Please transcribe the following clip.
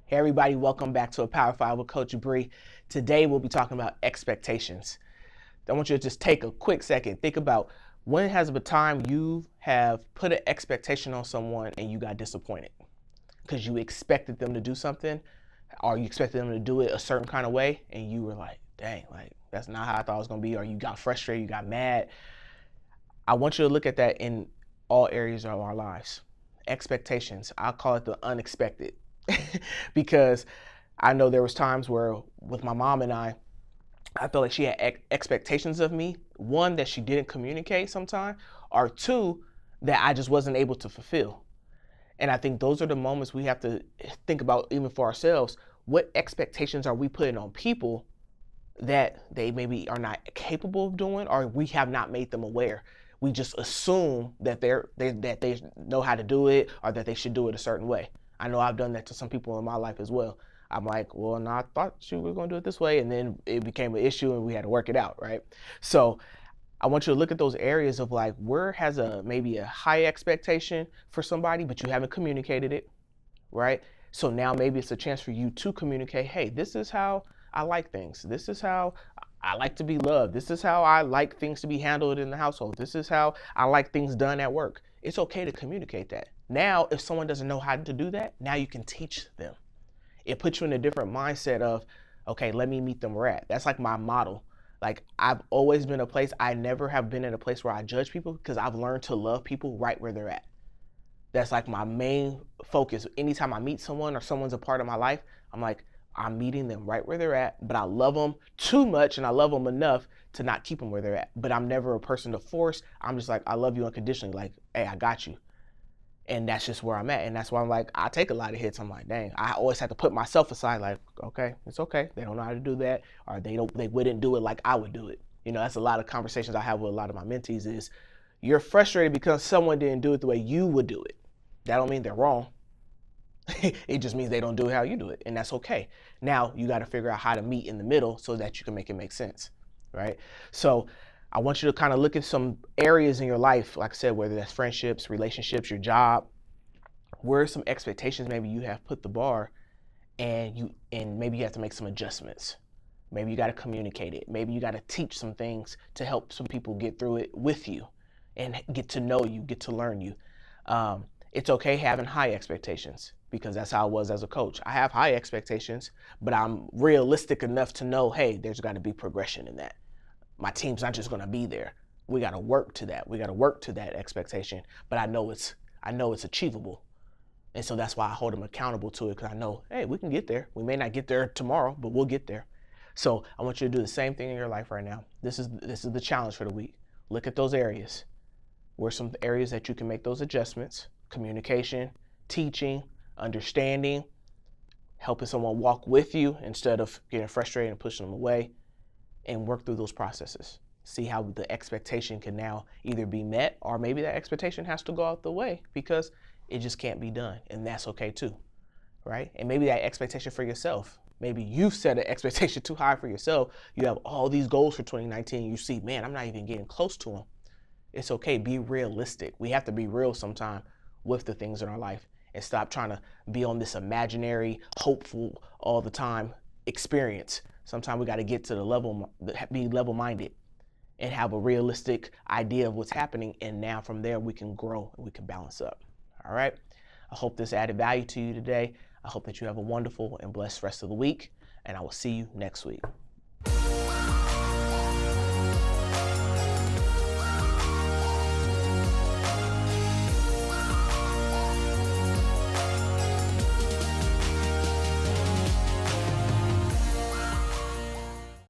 Hey everybody, welcome back to A Power 5 with Coach Bree. Today we'll be talking about expectations. I want you to just take a quick second. Think about when has a time you have put an expectation on someone and you got disappointed because you expected them to do something or you expected them to do it a certain kind of way and you were like, dang, like that's not how I thought it was going to be, or you got frustrated, you got mad. I want you to look at that in all areas of our lives. Expectations, I'll call it the unexpected. Because I know there was times where with my mom and I felt like she had expectations of me. One, that she didn't communicate sometimes, or two, that I just wasn't able to fulfill. And I think those are the moments we have to think about, even for ourselves. What expectations are we putting on people that they maybe are not capable of doing, or we have not made them aware? We just assume that they know how to do it, or that they should do it a certain way. I know I've done that to some people in my life as well. I'm like, well, no, I thought you were going to do it this way, and then it became an issue, and we had to work it out, right? So I want you to look at those areas of like where has maybe a high expectation for somebody, but you haven't communicated it, right? So now maybe it's a chance for you to communicate, hey, this is how I like things. This is how I like to be loved. This is how I like things to be handled in the household. This is how I like things done at work. It's okay to communicate that. Now, if someone doesn't know how to do that, now you can teach them. It puts you in a different mindset of, okay, let me meet them where at. That's like my model. Like I've always been I never have been in a place where I judge people, because I've learned to love people right where they're at. That's like my main focus. Anytime I meet someone or someone's a part of my life, I'm like, I'm meeting them right where they're at, but I love them too much and I love them enough to not keep them where they're at. But I'm never a person to force. I'm just like, I love you unconditionally. Like, hey, I got you. And that's just where I'm at. And that's why I'm like, I take a lot of hits. I'm like, dang, I always have to put myself aside. Like, okay, it's okay. They don't know how to do that, or they wouldn't do it like I would do it. You know, that's a lot of conversations I have with a lot of my mentees is, you're frustrated because someone didn't do it the way you would do it. That don't mean they're wrong. It just means they don't do it how you do it, and that's okay. Now you got to figure out how to meet in the middle so that you can make it make sense, right? So I want you to kind of look at some areas in your life, like I said, whether that's friendships, relationships, your job. Where are some expectations maybe you have put the bar, and maybe you have to make some adjustments. Maybe you got to communicate it. Maybe you got to teach some things to help some people get through it with you and get to know you, get to learn you. It's okay having high expectations, because that's how I was as a coach. I have high expectations, but I'm realistic enough to know, hey, there's got to be progression in that. My team's not just going to be there. We got to work to that. We got to work to that expectation, but I know it's achievable. And so that's why I hold them accountable to it, because I know, hey, we can get there. We may not get there tomorrow, but we'll get there. So I want you to do the same thing in your life right now. This is the challenge for the week. Look at those areas. Where some areas that you can make those adjustments: communication, teaching, understanding, helping someone walk with you instead of getting frustrated and pushing them away, and work through those processes. See how the expectation can now either be met, or maybe that expectation has to go out the way because it just can't be done, and that's okay too, right? And maybe that expectation for yourself, maybe you've set an expectation too high for yourself. You have all these goals for 2019. You see, man, I'm not even getting close to them. It's okay. Be realistic. We have to be real sometime with the things in our life and stop trying to be on this imaginary, hopeful all the time experience. Sometimes we got to get to the level, be level-minded and have a realistic idea of what's happening. And now from there, we can grow and we can balance up. All right. I hope this added value to you today. I hope that you have a wonderful and blessed rest of the week, and I will see you next week.